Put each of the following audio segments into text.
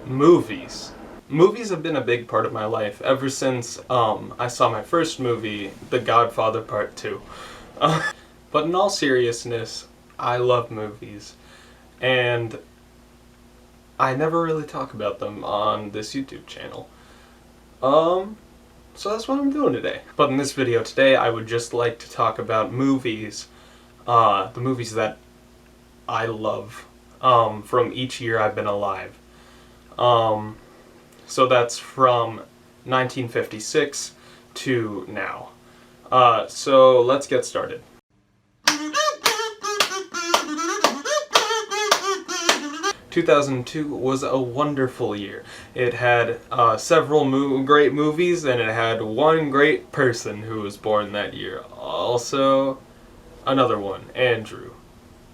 Movies. Movies have been a big part of my life ever since I saw my first movie, The Godfather Part 2. But in all seriousness, I love movies, and I never really talk about them on this YouTube channel. So that's what I'm doing today. But in this video today, I would just like to talk about movies, the movies that I love, from each year I've been alive. So that's from 1956 to now. So let's get started. (2002) was a wonderful year. It had several great movies, and it had one great person who was born that year. Also, another one, Andrew.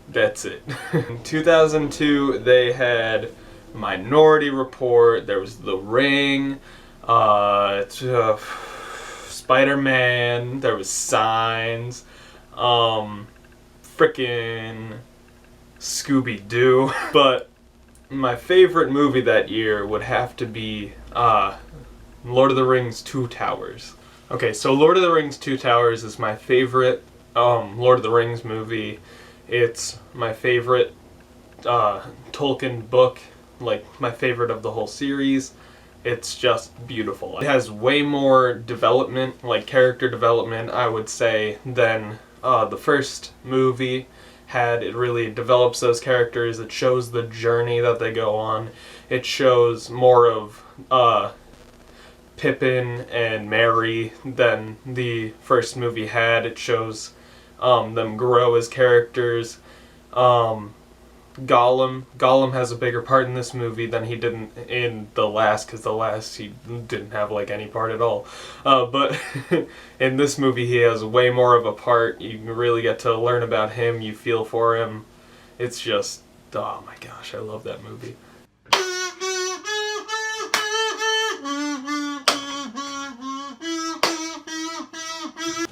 That's it. In 2002, they had Minority Report, there was The Ring, Spider-Man, there was Signs, frickin' Scooby-Doo. But my favorite movie that year would have to be Lord of the Rings: Two Towers. Okay, so Lord of the Rings: Two Towers is my favorite Lord of the Rings movie. It's my favorite Tolkien book, like my favorite of the whole series. It's just beautiful. It has way more development, like character development, I would say, than the first movie had. It really develops those characters. It shows the journey that they go on. It shows more of Pippin and Merry than the first movie had. It shows them grow as characters. Gollum has a bigger part in this movie than he did in the last, because the last he didn't have like any part at all. But in this movie he has way more of a part. You really get to learn about him, you feel for him. It's just, oh my gosh, I love that movie.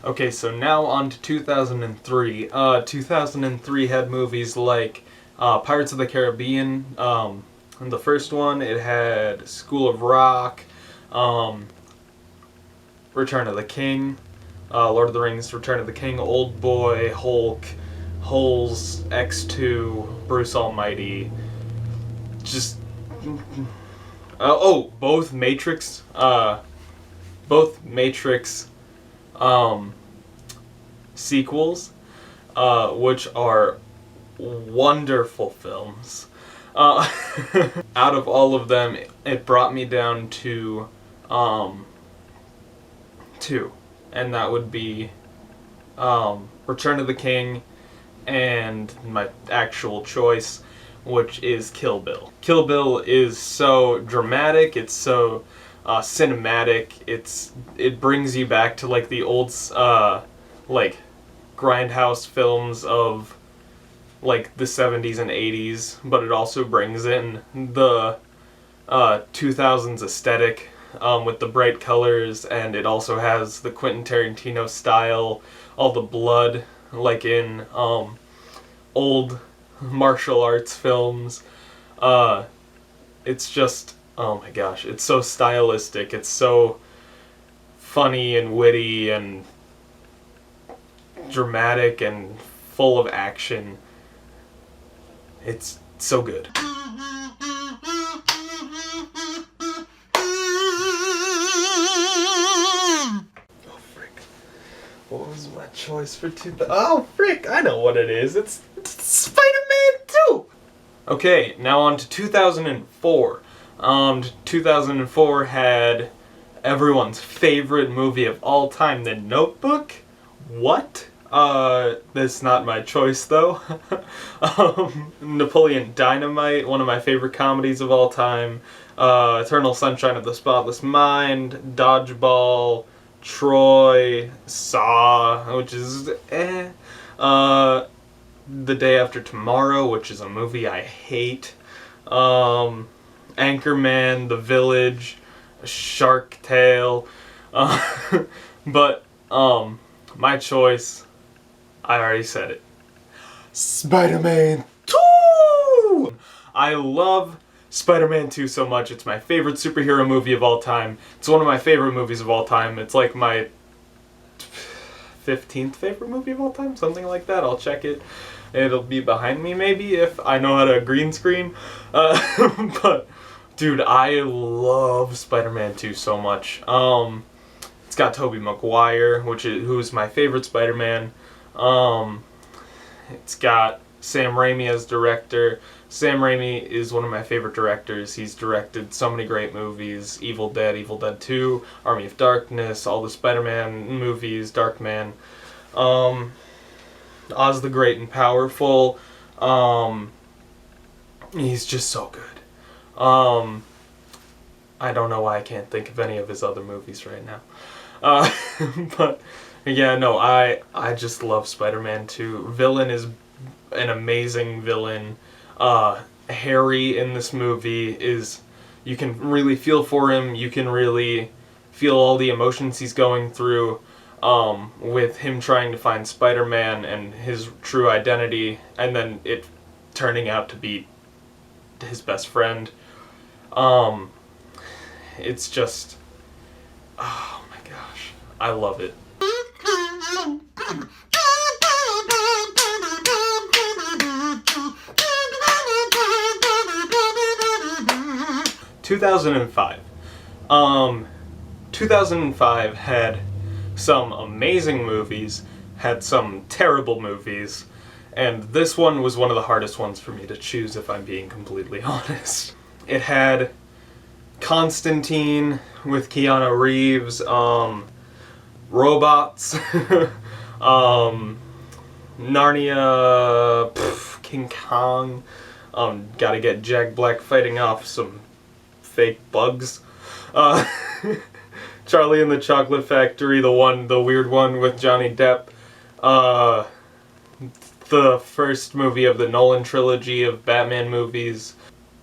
Okay, so now on to 2003. 2003 had movies like Pirates of the Caribbean. In the first one, it had School of Rock, Return of the King, Lord of the Rings: Return of the King, Old Boy, Hulk, Holes, X2, Bruce Almighty. Just both Matrix. Sequels, which are wonderful films. Out of all of them, it brought me down to two, and that would be Return of the King and my actual choice, which is Kill Bill. Kill Bill is so dramatic, it's so cinematic, it brings you back to like the old like grindhouse films of like the 70s and 80s, but it also brings in the 2000s aesthetic with the bright colors, and it also has the Quentin Tarantino style, all the blood like in old martial arts films. It's just, oh my gosh, it's so stylistic, it's so funny and witty and dramatic and full of action. It's so good. Oh frick. What was my choice for Oh frick, I know what it is. It's Spider-Man 2! Okay, now on to 2004. 2004 had everyone's favorite movie of all time, The Notebook. What? That's not my choice though. Napoleon Dynamite, one of my favorite comedies of all time. Eternal Sunshine of the Spotless Mind, Dodgeball, Troy, Saw, which is The Day After Tomorrow, which is a movie I hate. Anchorman, The Village, Shark Tale. But my choice, I already said it. Spider-Man 2! I love Spider-Man 2 so much. It's my favorite superhero movie of all time. It's one of my favorite movies of all time. It's like my 15th favorite movie of all time, something like that. I'll check it. It'll be behind me maybe if I know how to green screen. But dude, I love Spider-Man 2 so much. It's got Tobey Maguire, who's my favorite Spider-Man. It's got Sam Raimi as director. Sam Raimi is one of my favorite directors. He's directed so many great movies. Evil Dead 2, Army of Darkness, all the Spider-Man movies, Darkman. Oz the Great and Powerful. He's just so good. I don't know why I can't think of any of his other movies right now. But yeah, no, I just love Spider-Man 2. Villain is an amazing villain. Harry in this movie you can really feel for him. You can really feel all the emotions he's going through, with him trying to find Spider-Man and his true identity, and then it turning out to be his best friend. It's just, oh my gosh, I love it. 2005. 2005 had some amazing movies, had some terrible movies, and this one was one of the hardest ones for me to choose, if I'm being completely honest. It had Constantine with Keanu Reeves, robots, Narnia, King Kong, gotta get Jack Black fighting off some fake bugs, Charlie and the Chocolate Factory, the weird one with Johnny Depp, the first movie of the Nolan trilogy of Batman movies,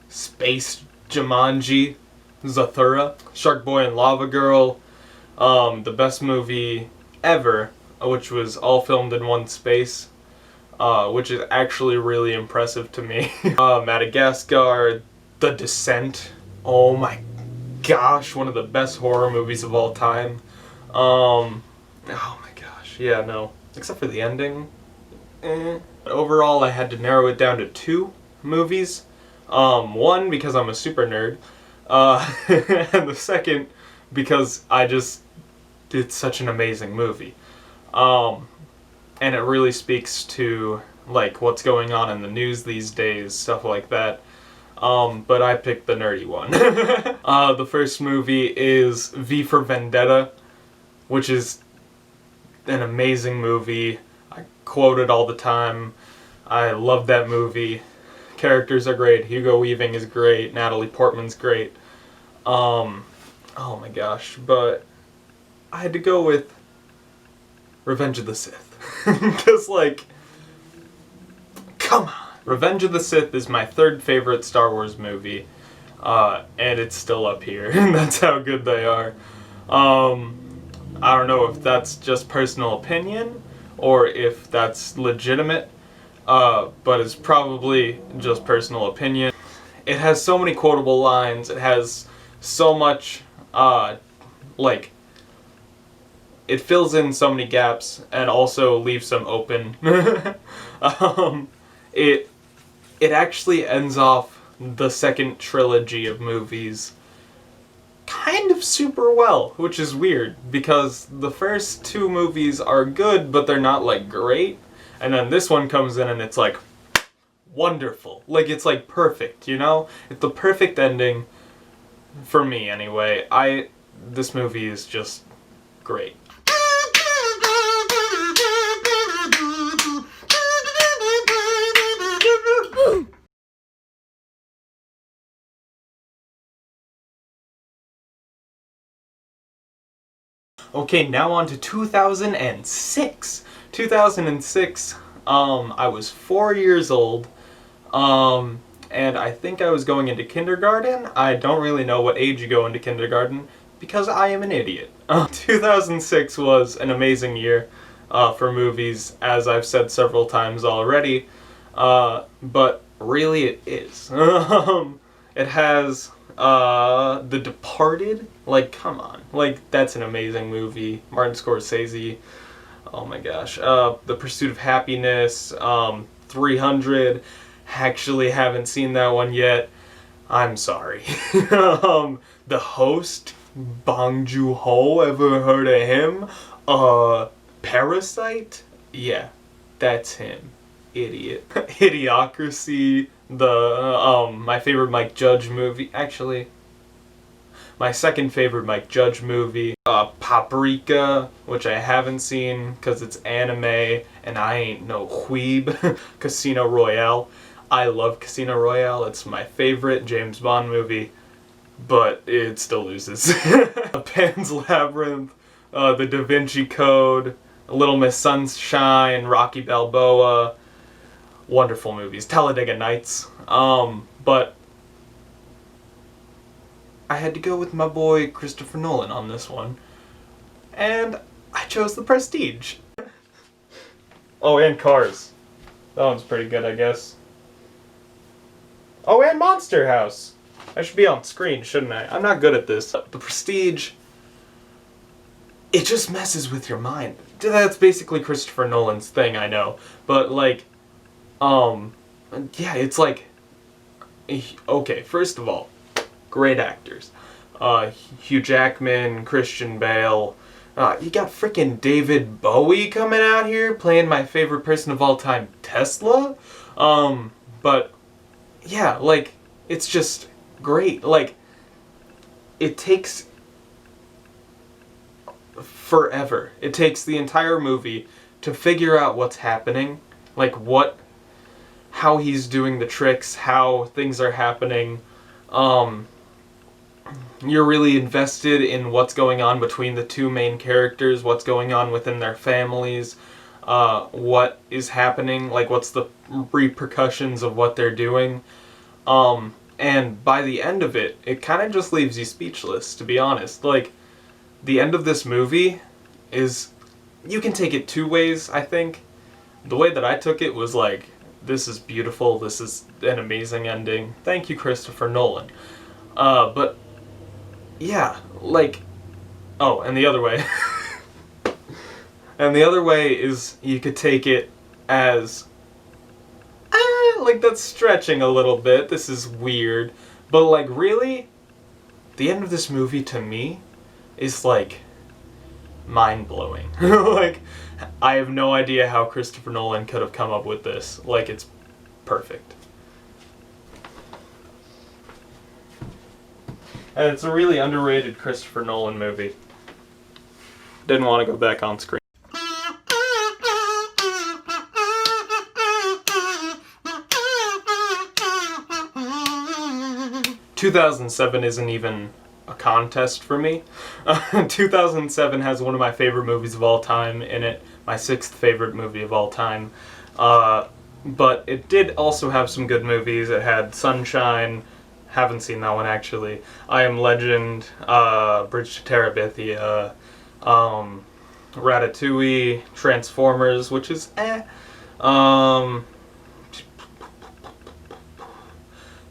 Space Jumanji, Zathura, Shark Boy and Lava Girl, the best movie ever, which was all filmed in one space, which is actually really impressive to me. Madagascar, The Descent, oh my gosh, one of the best horror movies of all time. Oh my gosh, yeah, no, except for the ending. Overall, I had to narrow it down to 2 movies. One, because I'm a super nerd, and the second, because it's such an amazing movie. And it really speaks to, like, what's going on in the news these days, stuff like that. But I picked the nerdy one. The first movie is V for Vendetta, which is an amazing movie. I quote it all the time. I love that movie. Characters are great. Hugo Weaving is great. Natalie Portman's great. Oh my gosh. But I had to go with Revenge of the Sith. Because, like, come on. Revenge of the Sith is my 3rd favorite Star Wars movie. And it's still up here. And that's how good they are. I don't know if that's just personal opinion or if that's legitimate. But it's probably just personal opinion. It has so many quotable lines. It has so much, like, it fills in so many gaps and also leaves some open. It actually ends off the second trilogy of movies kind of super well, which is weird because the first 2 movies are good, but they're not, like, great. And then this one comes in and it's like wonderful. Like, it's like perfect, you know? It's the perfect ending for me anyway. This movie is just great. Okay, now on to 2006. 2006, I was 4 years old, and I think I was going into kindergarten. I don't really know what age you go into kindergarten, because I am an idiot. 2006 was an amazing year for movies, as I've said several times already, but really it is. It has The Departed. Like, come on. Like, that's an amazing movie. Martin Scorsese. Oh my gosh. The Pursuit of Happiness. 300. Actually haven't seen that one yet. I'm sorry. The Host. Bong Joon-ho. Ever heard of him? Parasite? Yeah, that's him. Idiot. Idiocracy. My favorite Mike Judge movie. Actually, my second favorite Mike Judge movie. Paprika, which I haven't seen because it's anime and I ain't no weeb. Casino Royale. I love Casino Royale. It's my favorite James Bond movie, but it still loses. Pan's Labyrinth, The Da Vinci Code, Little Miss Sunshine, Rocky Balboa. Wonderful movies. Talladega Nights. But I had to go with my boy Christopher Nolan on this one. And I chose The Prestige. Oh, and Cars. That one's pretty good, I guess. Oh, and Monster House. I should be on screen, shouldn't I? I'm not good at this. The Prestige, it just messes with your mind. That's basically Christopher Nolan's thing, I know. But, like, yeah, it's like, okay, first of all, great actors. Hugh Jackman, Christian Bale. You got frickin' David Bowie coming out here playing my favorite person of all time, Tesla. But, yeah, like, it's just great. Like, it takes forever. It takes the entire movie to figure out what's happening. Like, how he's doing the tricks, how things are happening. You're really invested in what's going on between the two main characters, what's going on within their families, what is happening, like what's the repercussions of what they're doing. And by the end of it, it kind of just leaves you speechless, to be honest. Like, the end of this movie is, you can take it two ways, I think. The way that I took it was like, this is beautiful, this is an amazing ending. Thank you, Christopher Nolan. But, yeah, like, oh, and the other way. And the other way is you could take it as, like, that's stretching a little bit, this is weird. But, like, really, the end of this movie, to me, is, like, mind-blowing. Like, I have no idea how Christopher Nolan could have come up with this. Like, it's perfect. And it's a really underrated Christopher Nolan movie. Didn't want to go back on screen. "2007 isn't even a contest for me. 2007 has one of my favorite movies of all time in it, my sixth favorite movie of all time. But it did also have some good movies. It had Sunshine, haven't seen that one actually, I Am Legend, Bridge to Terabithia, Ratatouille, Transformers, which is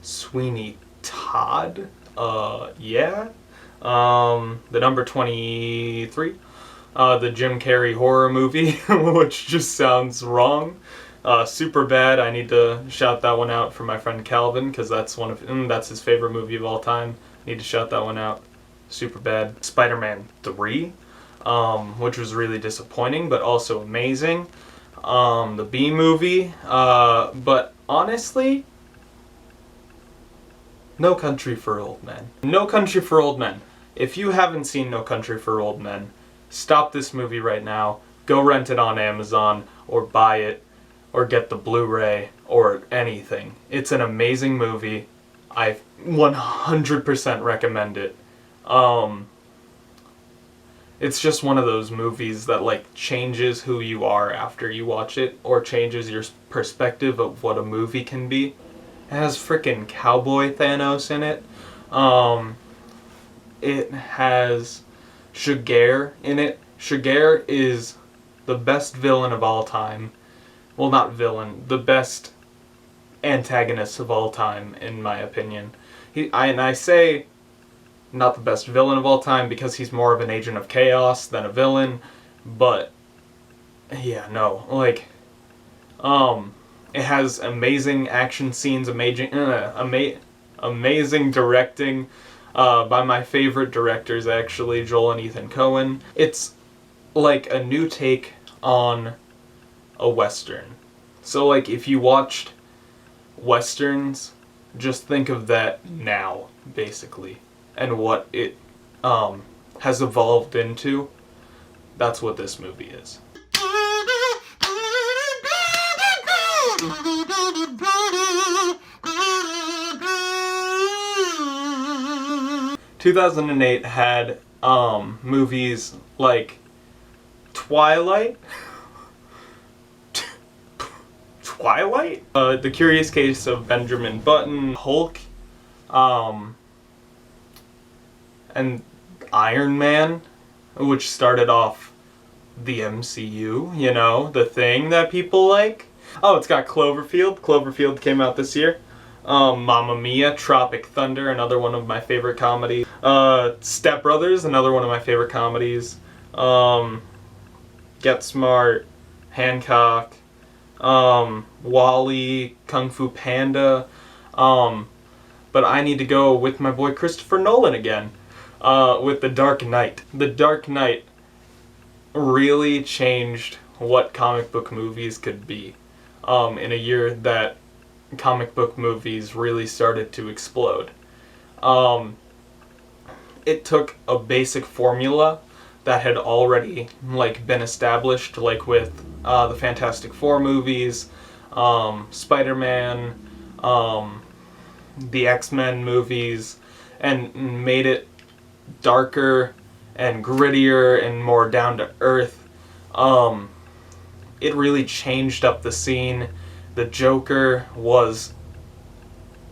Sweeney Todd, yeah. The Number 23, the Jim Carrey horror movie, which just sounds wrong. Superbad, I need to shout that one out for my friend Calvin, because that's that's his favorite movie of all time. Need to shout that one out. Superbad. Spider-Man 3, which was really disappointing, but also amazing. The Bee Movie, but honestly, No Country for Old Men. No Country for Old Men. If you haven't seen No Country for Old Men, stop this movie right now, go rent it on Amazon, or buy it, or get the Blu-ray, or anything. It's an amazing movie. I 100% recommend it. It's just one of those movies that, like, changes who you are after you watch it, or changes your perspective of what a movie can be. It has frickin' Cowboy Thanos in it. It has Shigeru in it. Shigeru is the best villain of all time. Well, not villain, the best antagonist of all time, in my opinion. I say not the best villain of all time because he's more of an agent of chaos than a villain, but yeah, no, like, it has amazing action scenes, amazing directing, by my favorite directors actually, Joel and Ethan Coen. It's like a new take on a Western. So like if you watched Westerns, just think of that now, basically, and what it has evolved into. That's what this movie is. 2008 had movies like Twilight, The Curious Case of Benjamin Button, Hulk, and Iron Man, which started off the MCU, you know, the thing that people like. Oh, it's got Cloverfield. Cloverfield came out this year. Mamma Mia, Tropic Thunder, another one of my favorite comedies. Step Brothers, another one of my favorite comedies. Get Smart, Hancock, Wall-E, Kung Fu Panda. But I need to go with my boy Christopher Nolan again, with The Dark Knight. The Dark Knight really changed what comic book movies could be, in a year that comic book movies really started to explode. It took a basic formula that had already been established, like with the Fantastic Four movies, Spider-Man, the X-Men movies, and made it darker and grittier and more down to earth. It really changed up the scene. The Joker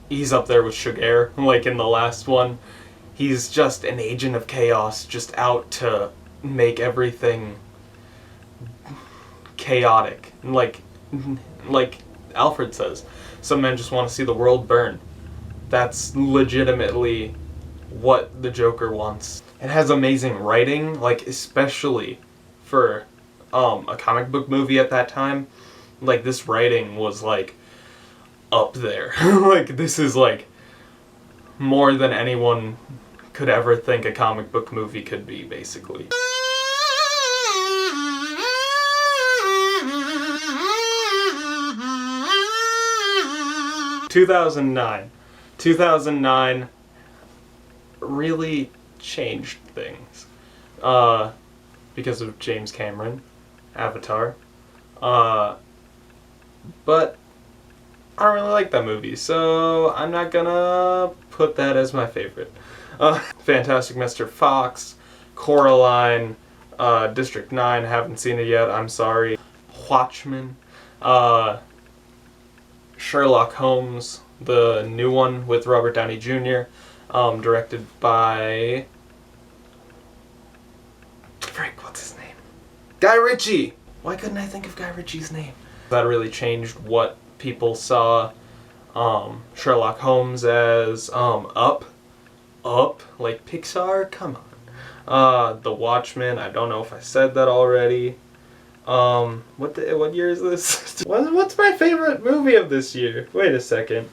he's up there with Sugar, like in the last one. He's just an agent of chaos, just out to make everything chaotic. Like Alfred says, some men just want to see the world burn. That's legitimately what the Joker wants. It has amazing writing, like especially for a comic book movie at that time. Like this writing was like up there. Like this is like more than anyone could ever think a comic book movie could be, basically. 2009. 2009 really changed things. Because of James Cameron, Avatar. But I don't really like that movie, so I'm not gonna put that as my favorite. Fantastic Mr. Fox, Coraline, District 9, haven't seen it yet, I'm sorry. Watchmen, Sherlock Holmes, the new one with Robert Downey Jr., directed by... Frick, what's his name? Guy Ritchie! Why couldn't I think of Guy Ritchie's name? That really changed what people saw Sherlock Holmes as. Up, like Pixar? Come on. The Watchmen, I don't know if I said that already. What year is this? What's my favorite movie of this year? Wait a second.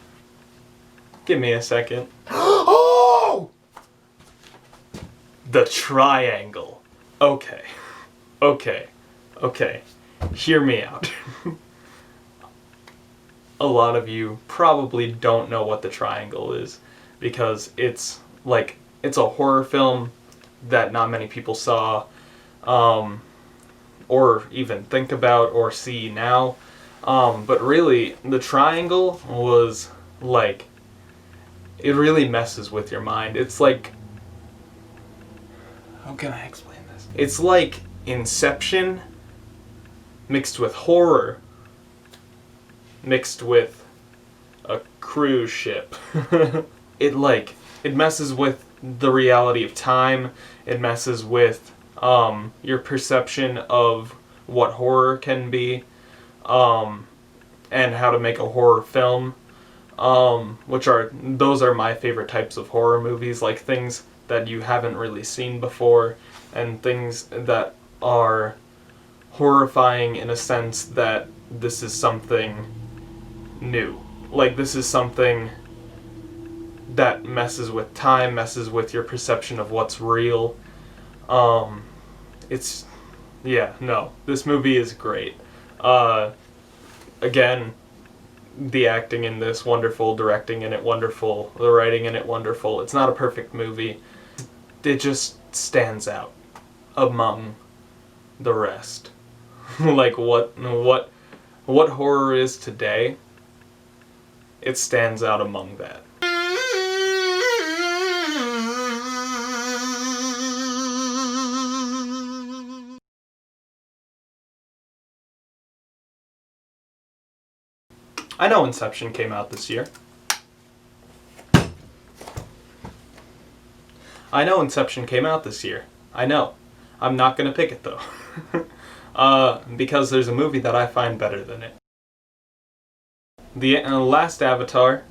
Give me a second. Oh! The Triangle. Okay. Hear me out. A lot of you probably don't know what The Triangle is, because it's a horror film that not many people saw, or even think about or see now. But really, The Triangle was it really messes with your mind. It's like, how can I explain this? It's like Inception mixed with horror mixed with a cruise ship. It messes with the reality of time. It messes with your perception of what horror can be, and how to make a horror film. those are my favorite types of horror movies, like things that you haven't really seen before, and things that are horrifying in a sense that this is something new. Like, this is something that messes with time, messes with your perception of what's real. It's, yeah, no, this movie is great. Again, the acting in this, wonderful, directing in it, wonderful, the writing in it, wonderful. It's not a perfect movie. It just stands out among the rest. Like, what horror is today, it stands out among that. I know Inception came out this year. I know Inception came out this year. I know. I'm not gonna pick it though. Because there's a movie that I find better than it. The last Avatar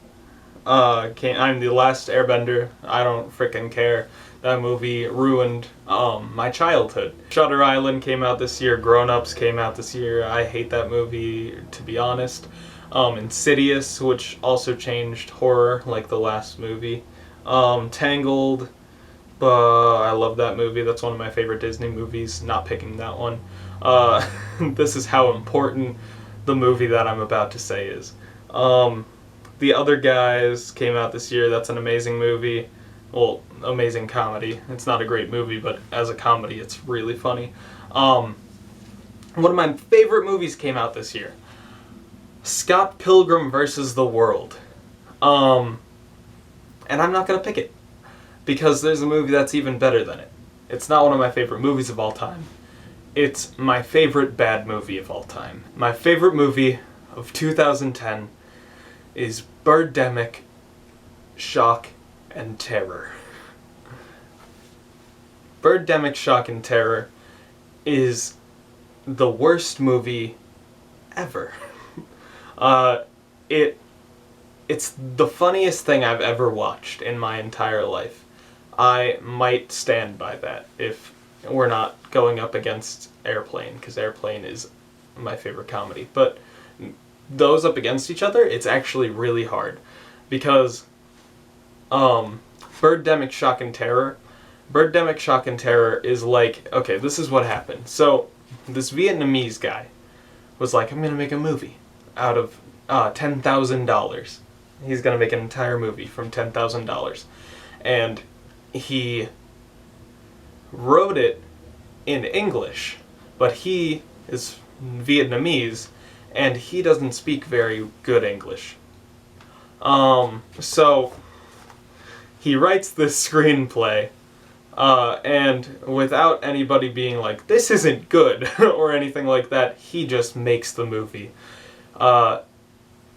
I'm the last Airbender. I don't frickin' care. That movie ruined my childhood. Shutter Island came out this year. Grown Ups came out this year. I hate that movie, to be honest. Insidious, which also changed horror, like the last movie. Tangled. I love that movie. That's one of my favorite Disney movies. Not picking that one. This is how important the movie that I'm about to say is. The Other Guys came out this year. That's an amazing movie. Well, amazing comedy. It's not a great movie, but as a comedy, it's really funny. One of my favorite movies came out this year. Scott Pilgrim vs. the World. And I'm not gonna pick it, because there's a movie that's even better than it. It's not one of my favorite movies of all time. It's my favorite bad movie of all time. My favorite movie of 2010 is Birdemic, Shock and Terror. Birdemic, Shock and Terror is the worst movie ever. It's the funniest thing I've ever watched in my entire life. I might stand by that if we're not going up against Airplane, because Airplane is my favorite comedy. But those up against each other, it's actually really hard. Because Birdemic, Shock and Terror is like, okay, this is what happened. So this Vietnamese guy was like, I'm gonna make a movie out of $10,000. He's gonna make an entire movie from $10,000. And he wrote it in English, but he is Vietnamese, and he doesn't speak very good English. So he writes this screenplay, and without anybody being like, this isn't good, or anything like that, he just makes the movie.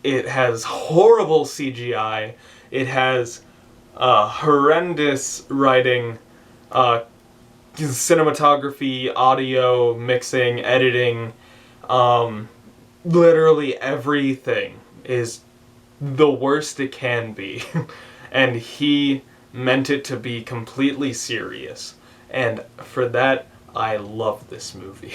It has horrible CGI, it has horrendous writing, cinematography, audio, mixing, editing, literally everything is the worst it can be. And he meant it to be completely serious. And for that, I love this movie.